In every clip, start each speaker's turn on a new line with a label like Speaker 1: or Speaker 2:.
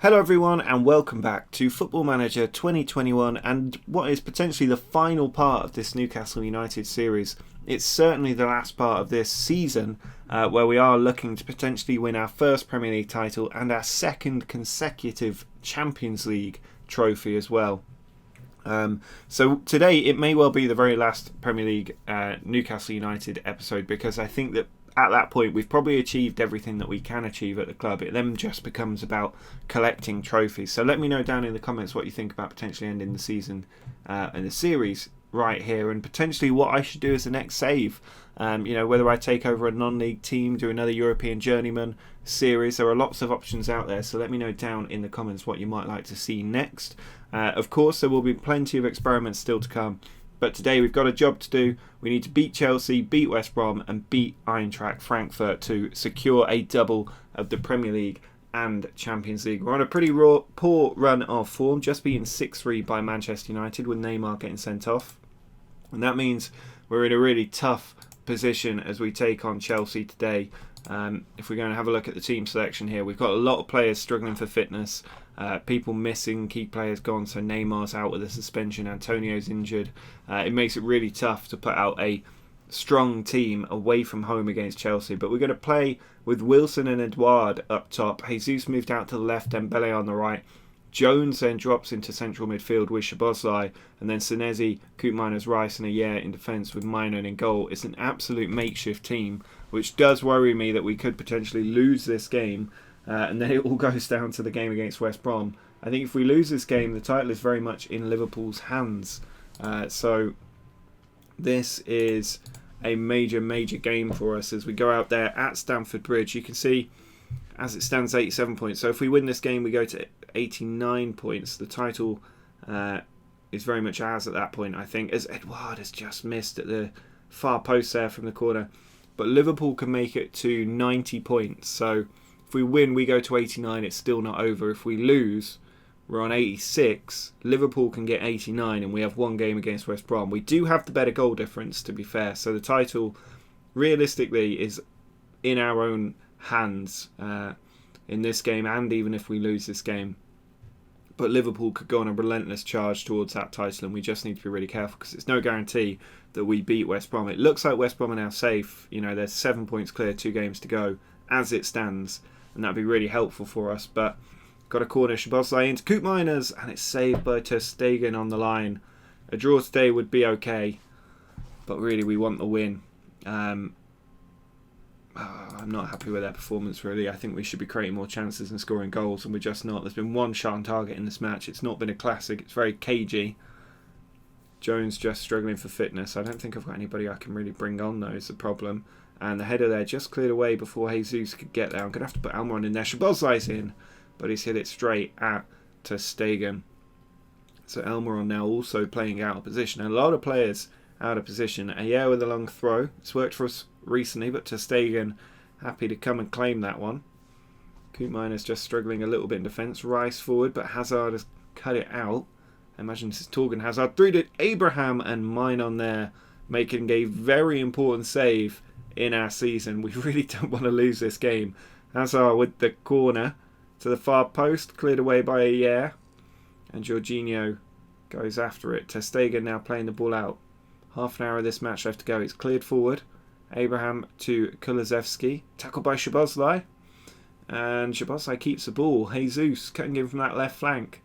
Speaker 1: Hello everyone and welcome back to Football Manager 2021 and what is potentially the final part of this Newcastle United series. It's certainly the last part of this season where we are looking to potentially win our first Premier League title and our second consecutive Champions League trophy as well. So today it may well be the very last Premier League Newcastle United episode, because I think that at that point we've probably achieved everything that we can achieve at the club. It then just becomes about collecting trophies. So let me know down in the comments what you think about potentially ending the season and the series right here, and potentially what I should do as the next save. Whether I take over a non-league team, do another European Journeyman series. There are lots of options out there, so let me know down in the comments what you might like to see next. Of course, there will be plenty of experiments still to come. But today we've got a job to do. We need to beat Chelsea, beat West Brom and beat Eintracht Frankfurt to secure a double of the Premier League and Champions League. We're on a pretty poor run of form, just beaten 6-3 by Manchester United with Neymar getting sent off. And that means we're in a really tough position as we take on Chelsea today. If we're going to have a look at the team selection here, we've got a lot of players struggling for fitness, people missing, key players gone, so Neymar's out with a suspension, Antonio's injured. It makes it really tough to put out a strong team away from home against Chelsea, but we're going to play with Wilson and Edouard up top. Jesus moved out to the left, Dembele on the right. Jones then drops into central midfield with Szoboszlai, and then Senesi, Koopmeiners, Rice and Ayer in defence with Maino in goal. It's an absolute makeshift team, which does worry me that we could potentially lose this game, and then it all goes down to the game against West Brom. I think if we lose this game, the title is very much in Liverpool's hands. So this is a major game for us as we go out there at Stamford Bridge. You can see, as it stands, 87 points. So if we win this game, we go to 89 points. The title is very much ours at that point, I think, as Edouard has just missed at the far post there from the corner. But Liverpool can make it to 90 points. So if we win, we go to 89. It's still not over. If we lose, we're on 86. Liverpool can get 89, and we have one game against West Brom. We do have the better goal difference, to be fair. So the title, realistically, is in our own hands in this game, and even if we lose this game. But Liverpool could go on a relentless charge towards that title, and we just need to be really careful, because it's no guarantee that we beat West Brom. It looks like West Brom are now safe. There's 7 points clear, 2 games to go as it stands, and that'd be really helpful for us. But got a corner, Szoboszlai into Koopmeiners, and it's saved by ter Stegen on the line. A draw today would be okay, but really we want the win. I'm not happy with their performance, really. I think we should be creating more chances and scoring goals, and we're just not. There's been one shot on target in this match. It's not been a classic. It's very cagey. Jones just struggling for fitness. I don't think I've got anybody I can really bring on, though, is the problem. And the header there just cleared away before Jesus could get there. I'm going to have to put Almiron in there. Szoboszlai's in, but he's hit it straight at ter Stegen. So Almiron now also playing out of position. And a lot of players out of position. Ayer with a long throw. It's worked for us recently, but ter Stegen happy to come and claim that one. Koopmeiners just struggling a little bit in defence. Rice forward, but Hazard has cut it out. I imagine this is Torgan Hazard through to Abraham, and mine on there, making a very important save in our season. We really don't want to lose this game. Hazard with the corner to the far post, cleared away by Ayer, and Jorginho goes after it. Ter Stegen now playing the ball out. Half an hour of this match left to go. It's cleared forward. Abraham to Kulusevski. Tackled by Szoboszlai. And Szoboszlai keeps the ball. Jesus cutting in from that left flank,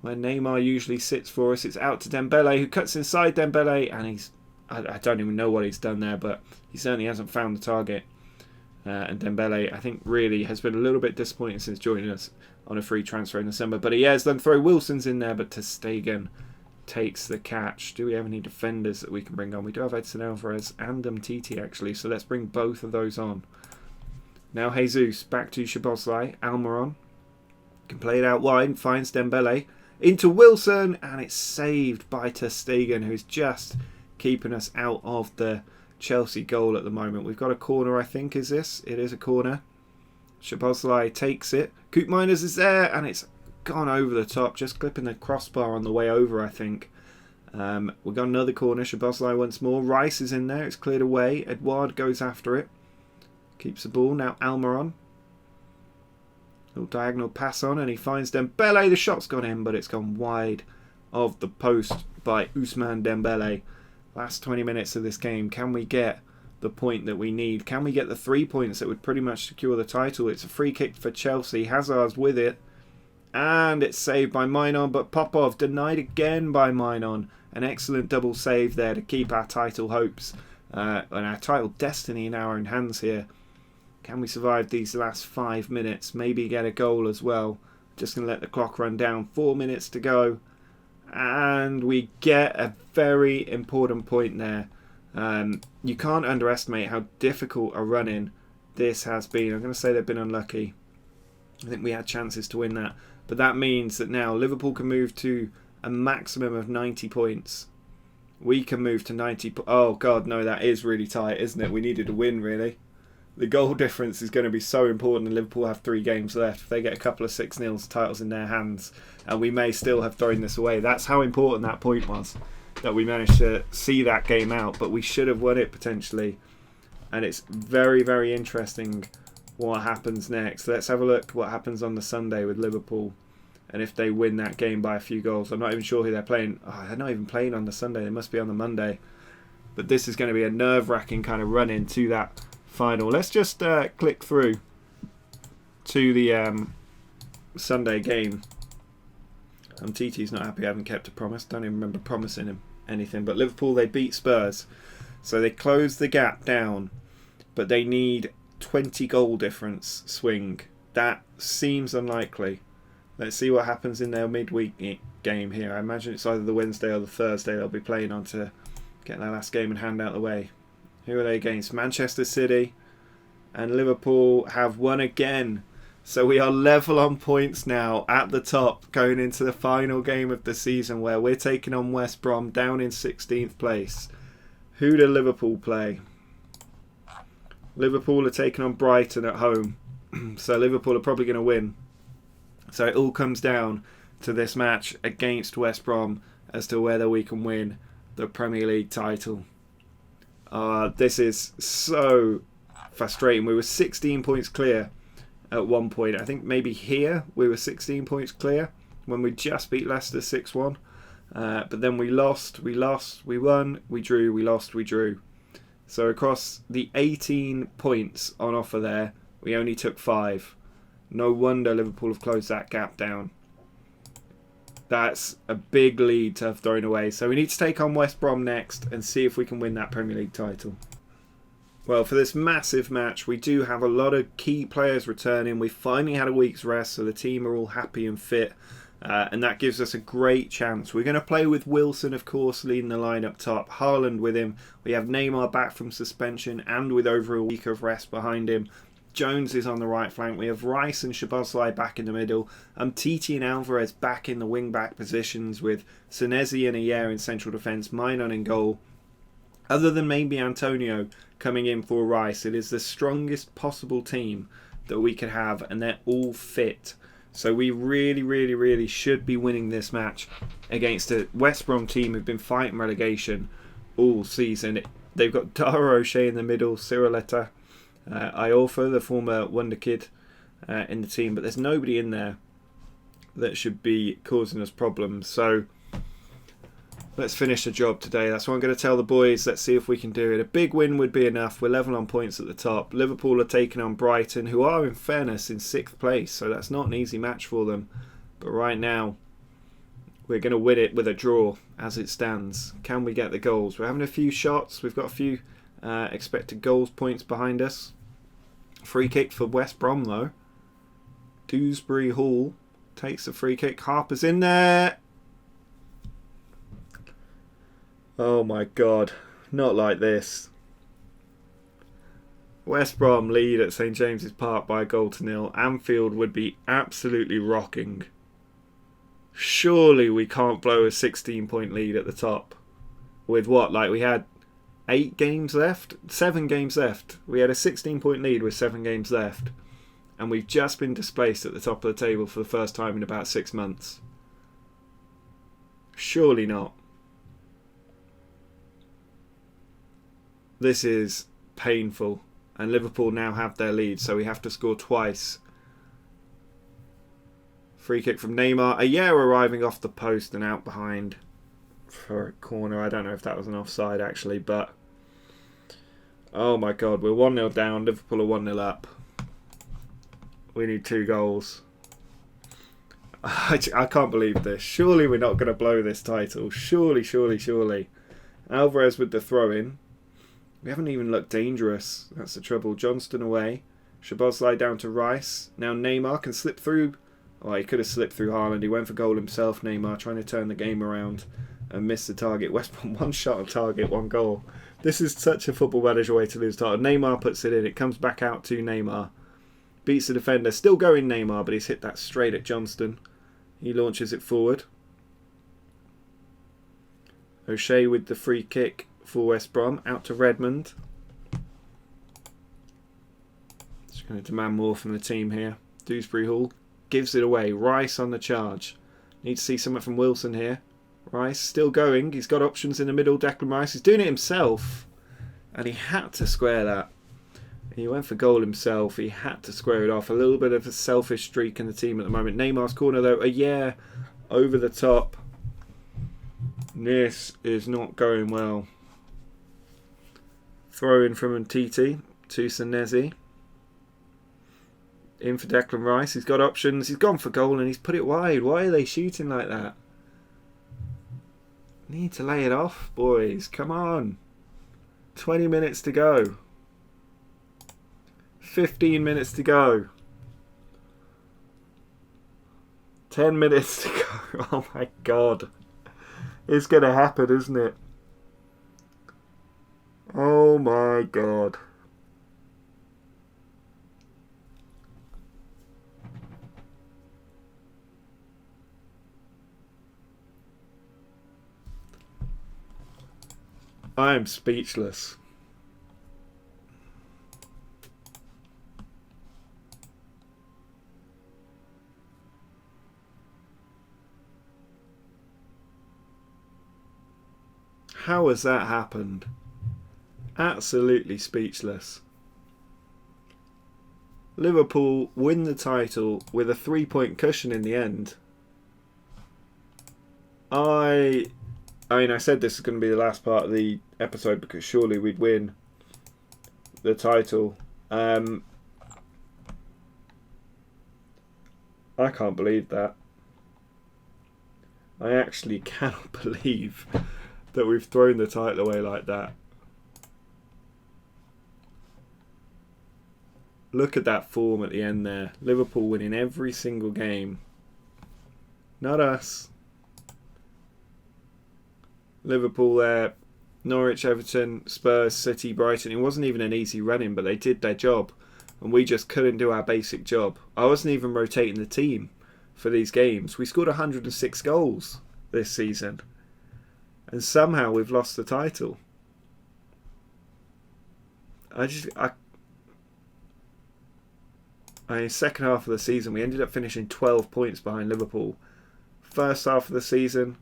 Speaker 1: where Neymar usually sits for us. It's out to Dembele, who cuts inside Dembele. And I don't even know what he's done there, but he certainly hasn't found the target. And Dembele, I think, really has been a little bit disappointing since joining us on a free transfer in December. But he has done throw. Wilson's in there, but ter Stegen takes the catch. Do we have any defenders that we can bring on? We do have Edson Alvarez and Umtiti, actually, so let's bring both of those on. Now Jesus back to Szoboszlai. Almiron can play it out wide, finds Dembele into Wilson, and it's saved by ter Stegen, who's just keeping us out of the Chelsea goal at the moment. We've got a corner, I think, is this? It is a corner. Szoboszlai takes it. Koopmeiners is there, and it's gone over the top, just clipping the crossbar on the way over, I think. We've got another corner. Szoboszlai once more. Rice is in there. It's cleared away. Edouard goes after it. Keeps the ball. Now Almiron. Little diagonal pass on, and he finds Dembele. The shot's gone in, but it's gone wide of the post by Ousmane Dembele. Last 20 minutes of this game. Can we get the point that we need? Can we get the 3 points that would pretty much secure the title? It's a free kick for Chelsea. Hazard's with it. And it's saved by Mainon, but Popov denied again by Mainon. An excellent double save there to keep our title hopes and our title destiny in our own hands here. Can we survive these last 5 minutes? Maybe get a goal as well. Just going to let the clock run down. 4 minutes to go. And we get a very important point there. You can't underestimate how difficult a run-in this has been. I'm going to say they've been unlucky. I think we had chances to win that. But that means that now Liverpool can move to a maximum of 90 points. We can move to 90. Oh, God, no, that is really tight, isn't it? We needed a win, really. The goal difference is going to be so important, and Liverpool have 3 games left. If they get a couple of 6-0 titles in their hands, and we may still have thrown this away. That's how important that point was, that we managed to see that game out, but we should have won it potentially. And it's very, very interesting what happens next. Let's have a look what happens on the Sunday with Liverpool, and if they win that game by a few goals. I'm not even sure who they're playing. Oh, they're not even playing on the Sunday. They must be on the Monday. But this is going to be a nerve-wracking kind of run-in to that final. Let's just click through to the Sunday game. TT's not happy I haven't kept a promise. Don't even remember promising him anything. But Liverpool, they beat Spurs. So they close the gap down. But they need 20 goal difference swing. That seems unlikely. Let's see what happens in their midweek game here. I imagine it's either the Wednesday or the Thursday they'll be playing on to get their last game and hand out the way. Who are they against? Manchester City. And Liverpool have won again. So we are level on points now at the top going into the final game of the season, where we're taking on West Brom down in 16th place. Who do Liverpool play? Liverpool are taking on Brighton at home. So Liverpool are probably going to win. So it all comes down to this match against West Brom as to whether we can win the Premier League title. This is so frustrating. We were 16 points clear at one point. I think maybe here we were 16 points clear when we just beat Leicester 6-1. But then we lost, we won, we drew, we lost, we drew. So across the 18 points on offer there, we only took 5. No wonder Liverpool have closed that gap down. That's a big lead to have thrown away. So we need to take on West Brom next and see if we can win that Premier League title. Well, for this massive match, we do have a lot of key players returning. We finally had a week's rest, so the team are all happy and fit. And that gives us a great chance. We're going to play with Wilson, of course, leading the line up top. Haaland with him. We have Neymar back from suspension and with over a week of rest behind him. Jones is on the right flank. We have Rice and Szoboszlai back in the middle. Titi and Alvarez back in the wing-back positions with Senesi and Ayer in central defence, Mainon in goal. Other than maybe Antonio coming in for Rice, it is the strongest possible team that we could have, and they're all fit. So we really, really, really should be winning this match against a West Brom team who've been fighting relegation all season. They've got Dara O'Shea in the middle, Cyrilleta, Iorfa, the former wonder kid, in the team, but there's nobody in there that should be causing us problems. So let's finish the job today. That's what I'm going to tell the boys. Let's see if we can do it. A big win would be enough. We're level on points at the top. Liverpool are taking on Brighton, who are, in fairness, in 6th place, so that's not an easy match for them. But right now, we're going to win it with a draw as it stands. Can we get the goals? We're having a few shots. We've got a few expected goals points behind us. Free kick for West Brom, though. Dewsbury Hall takes the free kick. Harper's in there. Oh my God, not like this. West Brom lead at St James's Park by a 1-0. Anfield would be absolutely rocking. Surely we can't blow a 16-point lead at the top. With what, like we had 8 games left? 7 games left. We had a 16-point lead with 7 games left. And we've just been displaced at the top of the table for the first time in about 6 months. Surely not. This is painful, and Liverpool now have their lead, so we have to score twice Free kick from Neymar. Arriving off the post and out behind for a corner. I don't know if that was an offside actually, but oh my god, we're 1-0 down. Liverpool are 1-0 up. We need 2 goals. I can't believe this. Surely we're not going to blow this title. Surely. Alvarez with the throw-in. We haven't even looked dangerous. That's the trouble. Johnston away. Szoboszlai down to Rice. Now Neymar can slip through. Oh, he could have slipped through Haaland. He went for goal himself, Neymar, trying to turn the game around and miss the target. West Brom 1 shot on target, 1 goal. This is such a Football Manager way to lose title. Neymar puts it in. It comes back out to Neymar. Beats the defender. Still going Neymar, but he's hit that straight at Johnston. He launches it forward. O'Shea with the free kick for West Brom. Out to Redmond. Just going to demand more from the team here. Dewsbury Hall gives it away. Rice on the charge. Need to see something from Wilson here. Rice still going. He's got options in the middle. Declan Rice. He's doing it himself. And he had to square that. He went for goal himself. He had to square it off. A little bit of a selfish streak in the team at the moment. Neymar's corner though. Over the top. This is not going well. Throw in from Ntiti to Senesi. In for Declan Rice. He's got options. He's gone for goal and he's put it wide. Why are they shooting like that? Need to lay it off, boys. Come on. 20 minutes to go. 15 minutes to go. 10 minutes to go. Oh my god. It's going to happen, isn't it? Oh my god. I am speechless. How has that happened? Absolutely speechless. Liverpool win the title with a 3-point cushion in the end. I mean, I said this is going to be the last part of the episode because surely we'd win the title. I can't believe that. I actually cannot believe that we've thrown the title away like that. Look at that form at the end there. Liverpool winning every single game. Not us. Liverpool there. Norwich, Everton, Spurs, City, Brighton. It wasn't even an easy run-in, but they did their job. And we just couldn't do our basic job. I wasn't even rotating the team for these games. We scored 106 goals this season. And somehow we've lost the title. I mean, second half of the season, we ended up finishing 12 points behind Liverpool. First half of the season,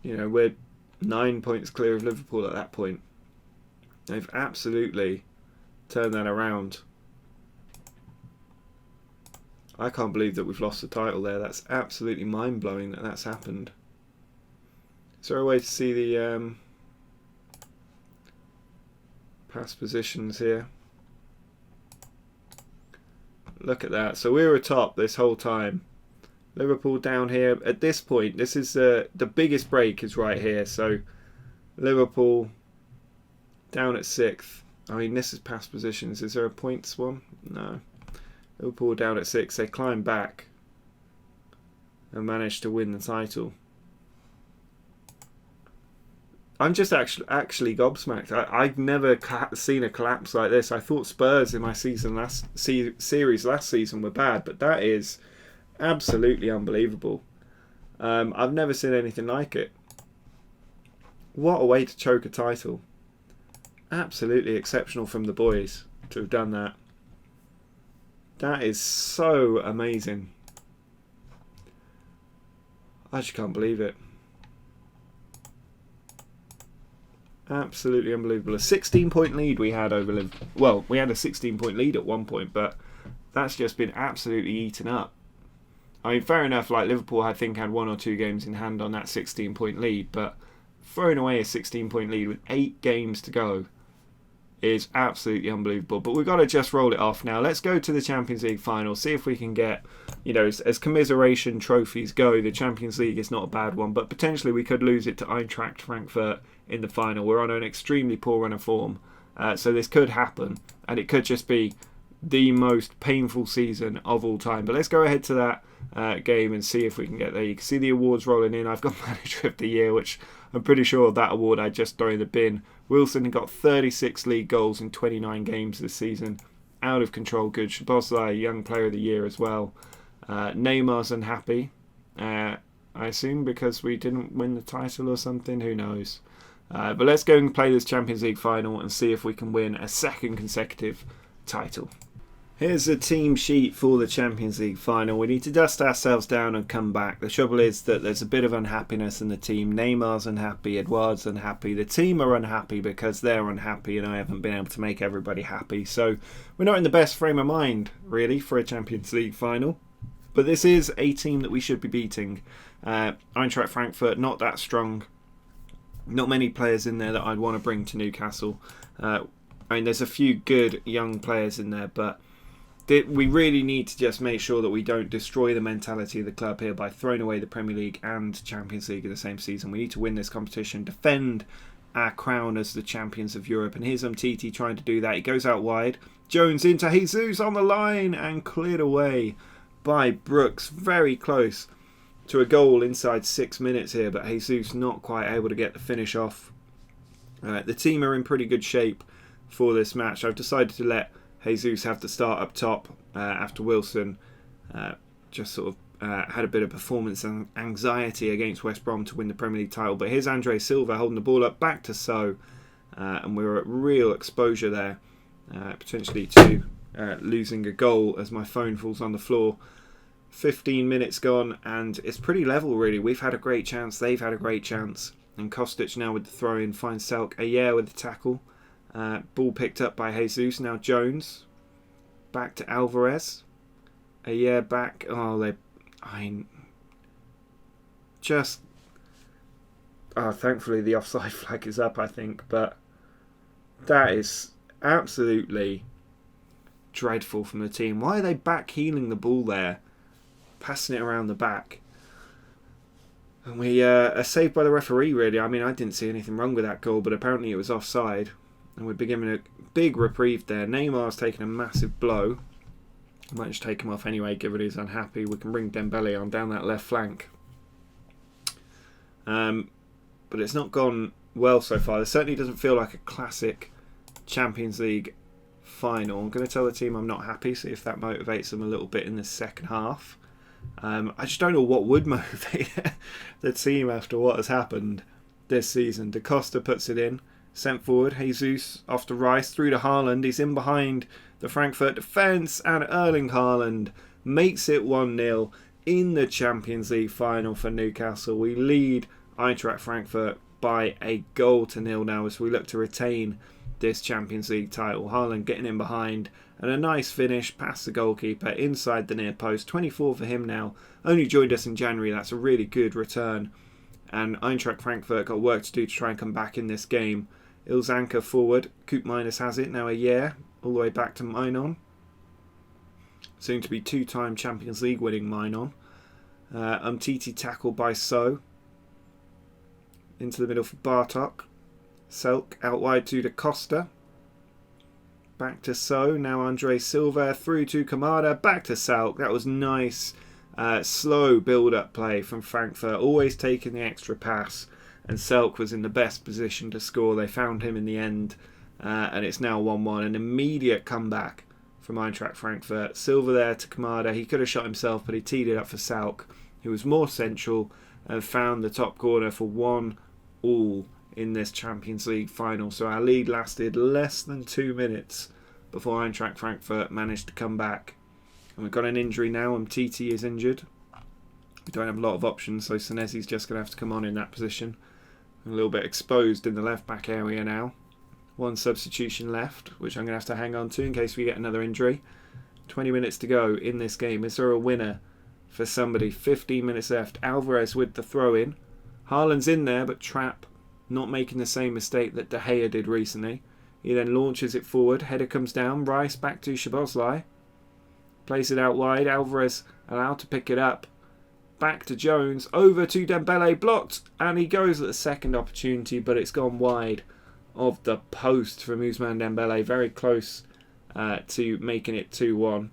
Speaker 1: you know, we're 9 points clear of Liverpool at that point. They've absolutely turned that around. I can't believe that we've lost the title there. That's absolutely mind-blowing that that's happened. Is there a way to see the past positions here? Look at that. So we were atop this whole time. Liverpool down here. At this point, this is the biggest break is right here. So Liverpool down at 6th. I mean, this is past positions. Is there a points one? No. Liverpool down at 6. They climb back and manage to win the title. I'm just actually gobsmacked. I've never seen a collapse like this. I thought Spurs in my series last season were bad, but that is absolutely unbelievable. I've never seen anything like it. What a way to choke a title. Absolutely exceptional from the boys to have done that. That is so amazing. I just can't believe it. Absolutely unbelievable. A 16-point lead we had over Liverpool. Well, we had a 16-point lead at one point, but that's just been absolutely eaten up. I mean, fair enough, like Liverpool I think had 1 or 2 games in hand on that 16-point lead, but throwing away a 16-point lead with 8 games to go is absolutely unbelievable. But we've got to just roll it off now. Let's go to the Champions League final, see if we can get, as commiseration trophies go, the Champions League is not a bad one, but potentially we could lose it to Eintracht Frankfurt in the final. We're on an extremely poor run of form, so this could happen, and it could just be the most painful season of all time. But let's go ahead to that game and see if we can get there. You can see the awards rolling in. I've got Manager of the Year, which I'm pretty sure that award I just throw in the bin. Wilson got 36 league goals in 29 games this season. Out of control good. Szoboszlai, Young Player of the Year as well. Neymar's unhappy, I assume because we didn't win the title or something. Who knows? But let's go and play this Champions League final and see if we can win a second consecutive title. Here's the team sheet for the Champions League final. We need to dust ourselves down and come back. The trouble is that there's a bit of unhappiness in the team. Neymar's unhappy, Edouard's unhappy. The team are unhappy because they're unhappy and I haven't been able to make everybody happy. So we're not in the best frame of mind, really, for a Champions League final. But this is a team that we should be beating. Eintracht Frankfurt, not that strong. Not many players in there that I'd want to bring to Newcastle. I mean, there's a few good young players in there, but we really need to just make sure that we don't destroy the mentality of the club here by throwing away the Premier League and Champions League in the same season. We need to win this competition, defend our crown as the champions of Europe. And here's Umtiti trying to do that. He goes out wide. Jones into Jesus on the line and cleared away by Brooks. Very close to a goal inside 6 minutes here, but Jesus not quite able to get the finish off. The team are in pretty good shape for this match. I've decided to let Jesus have to start up top after Wilson just sort of had a bit of performance anxiety against West Brom to win the Premier League title. But here's Andre Silva holding the ball up back to So, and we were at real exposure there, potentially to losing a goal as my phone falls on the floor. 15 minutes gone and it's pretty level really. We've had a great chance, they've had a great chance, and Kostic now with the throw in finds Selk. Ayer with the tackle. Ball picked up by Jesus. Now Jones. Back to Alvarez. Ayer back. Thankfully the offside flag is up, I think. But that is absolutely dreadful from the team. Why are they back heeling the ball there? Passing it around the back. And we are saved by the referee, really. I mean, I didn't see anything wrong with that goal, but apparently it was offside. And we're given a big reprieve there. Neymar's taken a massive blow. I might just take him off anyway, given he's unhappy. We can bring Dembele on down that left flank. But it's not gone well so far. This certainly doesn't feel like a classic Champions League final. I'm going to tell the team I'm not happy, see if that motivates them a little bit in the second half. I just don't know what would motivate the team after what has happened this season. Da Costa puts it in. Sent forward, Jesus off to Rice, through to Haaland. He's in behind the Frankfurt defence, and Erling Haaland makes it 1-0 in the Champions League final for Newcastle. We lead Eintracht Frankfurt by a goal to nil now as we look to retain this Champions League title. Haaland getting in behind, and a nice finish past the goalkeeper inside the near post. 24 for him now. Only joined us in January. That's a really good return. And Eintracht Frankfurt got work to do to try and come back in this game. Ilzanka forward. Koop Minus has it. Now Ayer all the way back to Mainon. Soon to be two-time Champions League winning Mainon. Umtiti tackled by So. Into the middle for Bartok. Selk out wide to Da Costa. Back to So. Now Andre Silva through to Kamada. Back to Selk. That was nice. Slow build-up play from Frankfurt. Always taking the extra pass. And Selk was in the best position to score. They found him in the end. And it's now 1-1. An immediate comeback from Eintracht Frankfurt. Silva there to Kamada. He could have shot himself, but he teed it up for Selk, who was more central and found the top corner for 1-1 in this Champions League final. So our lead lasted less than 2 minutes before Eintracht Frankfurt managed to come back. And we've got an injury now. Umtiti is injured. We don't have a lot of options, so Senesi's just going to have to come on in that position. A little bit exposed in the left-back area now. One substitution left, which I'm going to have to hang on to in case we get another injury. 20 minutes to go in this game. Is there a winner for somebody. 15 minutes left. Alvarez with the throw-in. Haaland's in there, but Trapp not making the same mistake that De Gea did recently. He then launches it forward. Header comes down. Rice back to Szoboszlai. Plays it out wide. Alvarez allowed to pick it up. Back to Jones. Over to Dembele. Blocked. And he goes at the second opportunity, but it's gone wide of the post from Ousmane Dembele. Very close to making it 2-1.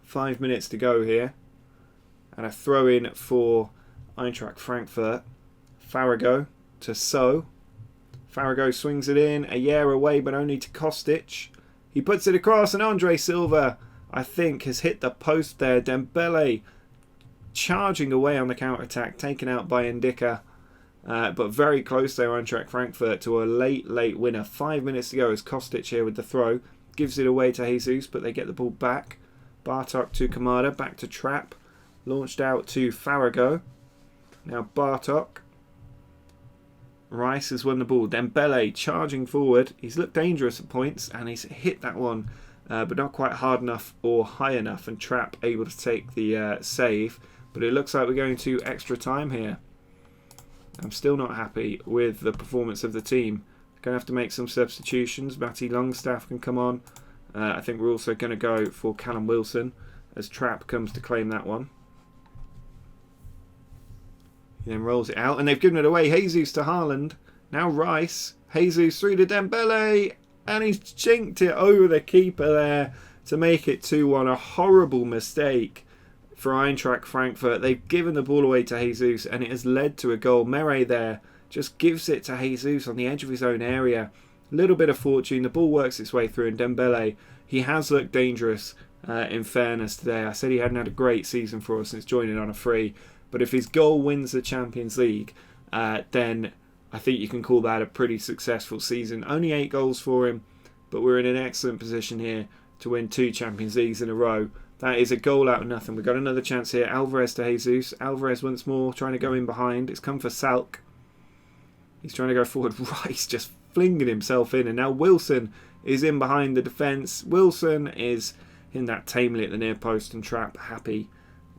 Speaker 1: 5 minutes to go here. And a throw-in for Eintracht Frankfurt. Farago to So. Farago swings it in. A year away, but only to Kostic. He puts it across, and Andre Silva, I think, has hit the post there. Dembele charging away on the counter-attack, taken out by Ndicka. But very close there, Eintracht Frankfurt, to a late winner. 5 minutes to go as Kostic here with the throw. Gives it away to Jesus, but they get the ball back. Bartok to Kamada, back to Trapp. Launched out to Farago. Now Bartok. Rice has won the ball. Dembele charging forward. He's looked dangerous at points, and he's hit that one, but not quite hard enough or high enough. And Trapp able to take the save. But it looks like we're going to extra time here. I'm still not happy with the performance of the team. Going to have to make some substitutions. Matty Longstaff can come on. I think we're also going to go for Callum Wilson as Trapp comes to claim that one. He then rolls it out, and they've given it away. Jesus to Haaland. Now Rice. Jesus through to Dembele, and he's chinked it over the keeper there to make it 2-1. A horrible mistake for Eintracht Frankfurt. They've given the ball away to Jesus, and it has led to a goal. Mere there just gives it to Jesus on the edge of his own area. A little bit of fortune. The ball works its way through, and Dembele, he has looked dangerous in fairness today. I said he hadn't had a great season for us since joining on a free. But if his goal wins the Champions League, then I think you can call that a pretty successful season. Only 8 goals for him, but we're in an excellent position here to win 2 Champions Leagues in a row. That is a goal out of nothing. We've got another chance here. Alvarez to Jesus. Alvarez once more trying to go in behind. It's come for Salk. He's trying to go forward. Rice just flinging himself in. And now Wilson is in behind the defence. Wilson is in that tamely at the near post, and Trapp happy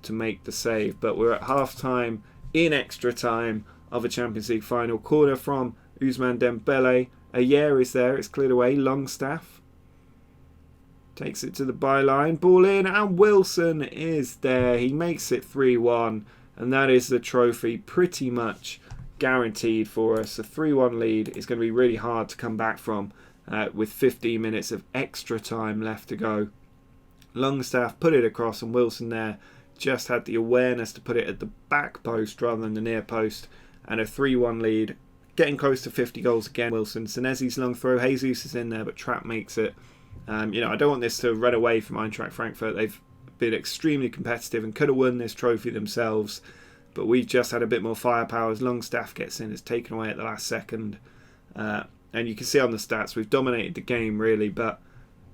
Speaker 1: to make the save. But we're at half time in extra time of a Champions League final. Corner from Ousmane Dembele. Ayer is there. It's cleared away. Longstaff takes it to the byline. Ball in, and Wilson is there. He makes it 3-1, and that is the trophy pretty much guaranteed for us. A 3-1 lead is going to be really hard to come back from with 15 minutes of extra time left to go. Longstaff put it across, and Wilson there just had the awareness to put it at the back post rather than the near post, and a 3-1 lead, getting close to 50 goals again. Wilson, Senezi's long throw, Jesus is in there, but Trapp makes it. I don't want this to run away from Eintracht Frankfurt. They've been extremely competitive and could have won this trophy themselves, but we've just had a bit more firepower as Longstaff gets in. It's taken away at the last second, and you can see on the stats we've dominated the game really, but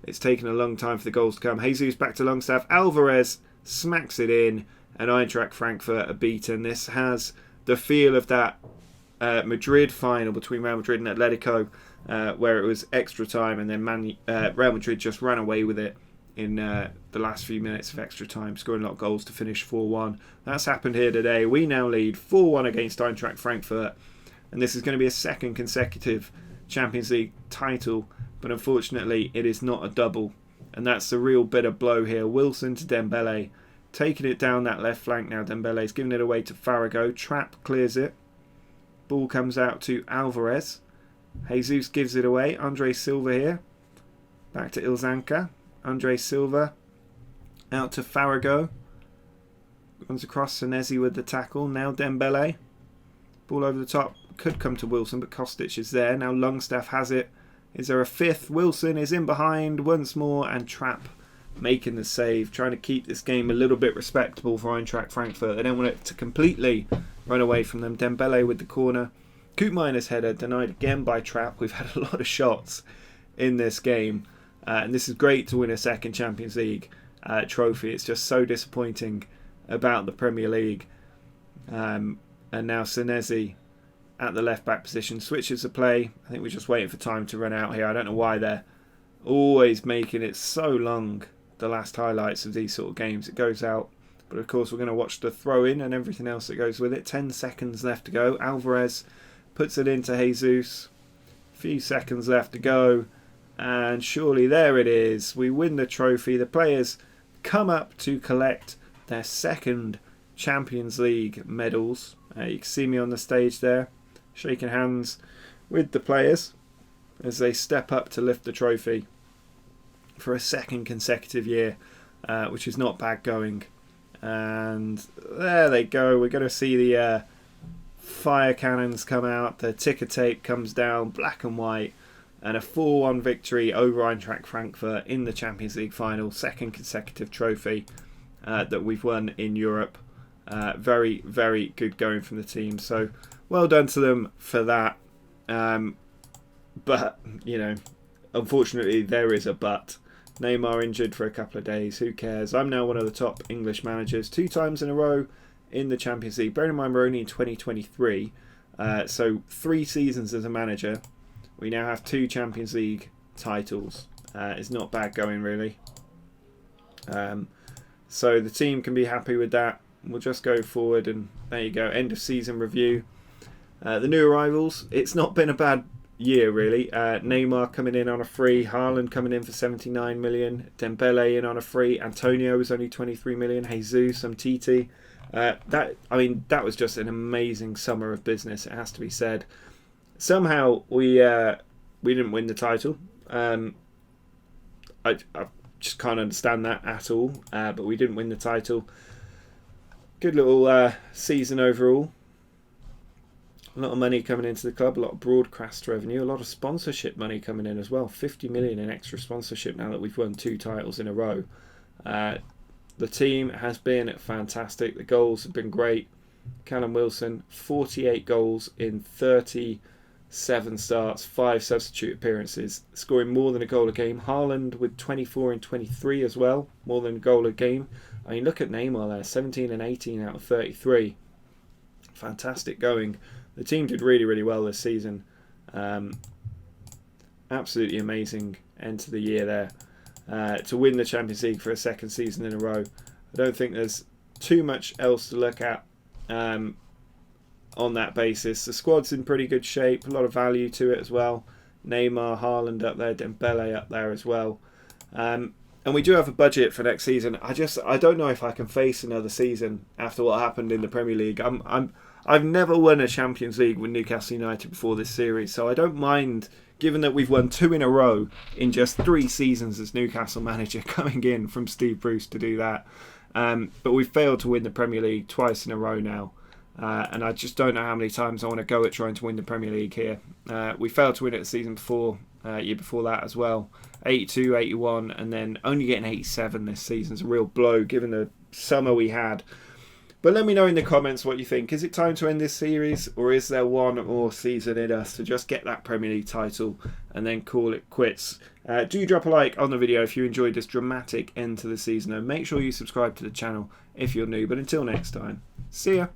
Speaker 1: it's taken a long time for the goals to come. Jesus back to Longstaff. Alvarez smacks it in, and Eintracht Frankfurt are beaten. This has the feel of that Madrid final between Real Madrid and Atletico, where it was extra time, and then Real Madrid just ran away with it in the last few minutes of extra time, scoring a lot of goals to finish 4-1. That's happened here today. We now lead 4-1 against Eintracht Frankfurt, and this is going to be a second consecutive Champions League title, but unfortunately it is not a double. And that's the real bitter blow here. Wilson to Dembele, taking it down that left flank now. Dembele's giving it away to Farago. Trapp clears it. Ball comes out to Alvarez. Jesus gives it away. Andre Silva here. Back to Ilzanka. Andre Silva out to Farago. Runs across Senesi with the tackle. Now Dembele. Ball over the top. Could come to Wilson, but Kostic is there. Now Longstaff has it. Is there a fifth? Wilson is in behind once more, and Trapp making the save, trying to keep this game a little bit respectable for Eintracht Frankfurt. They don't want it to completely run away from them. Dembele with the corner. Koopmeijer's header denied again by Trapp. We've had a lot of shots in this game, and this is great to win a second Champions League trophy. It's just so disappointing about the Premier League. And now Senesi at the left back position switches the play. I think we're just waiting for time to run out here. I don't know why they're always making it so long, the last highlights of these sort of games. It goes out But of course, we're going to watch the throw-in and everything else that goes with it. 10 seconds left to go. Alvarez puts it into Jesus. Few seconds left to go. And surely there it is. We win the trophy. The players come up to collect their second Champions League medals. You can see me on the stage there, shaking hands with the players as they step up to lift the trophy for a second consecutive year, which is not bad going. And there they go. We're going to see the fire cannons come out. The ticker tape comes down, black and white, and a 4-1 victory over Eintracht Frankfurt in the Champions League final. Second consecutive trophy that we've won in Europe. Very, very good going from the team. So well done to them for that. But, unfortunately there is a but. Neymar injured for a couple of days. Who cares? I'm now one of the top English managers 2 times in a row in the Champions League. Bearing in mind we're only in 2023. So 3 seasons as a manager. We now have 2 Champions League titles. It's not bad going, really. So the team can be happy with that. We'll just go forward, and there you go. End of season review. The new arrivals. It's not been a bad year, really. Neymar coming in on a free. Haaland coming in for 79 million. Dembele in on a free. Antonio was only 23 million. Jesus, Umtiti. That was just an amazing summer of business. It has to be said. Somehow we didn't win the title. I just can't understand that at all. But we didn't win the title. Good little season overall. A lot of money coming into the club, a lot of broadcast revenue, a lot of sponsorship money coming in as well. 50 million in extra sponsorship now that we've won 2 titles in a row. The team has been fantastic. The goals have been great. Callum Wilson, 48 goals in 37 starts, 5 substitute appearances, scoring more than a goal a game. Haaland with 24 and 23 as well, more than a goal a game. I mean, look at Neymar there, 17 and 18 out of 33. Fantastic going. The team did really, really well this season. Absolutely amazing end to the year there. To win the Champions League for a second season in a row. I don't think there's too much else to look at on that basis. The squad's in pretty good shape. A lot of value to it as well. Neymar, Haaland up there, Dembele up there as well. And we do have a budget for next season. I don't know if I can face another season after what happened in the Premier League. I've never won a Champions League with Newcastle United before this series, so I don't mind, given that we've won 2 in a row in just 3 seasons as Newcastle manager, coming in from Steve Bruce to do that. But we've failed to win the Premier League twice in a row now. And I just don't know how many times I want to go at trying to win the Premier League here. We failed to win it the season before, year before that as well. 82, 81, and then only getting 87 this season is a real blow given the summer we had. But let me know in the comments what you think. Is it time to end this series, or is there one more season in us to just get that Premier League title and then call it quits? Do drop a like on the video if you enjoyed this dramatic end to the season, and make sure you subscribe to the channel if you're new. But until next time, see ya.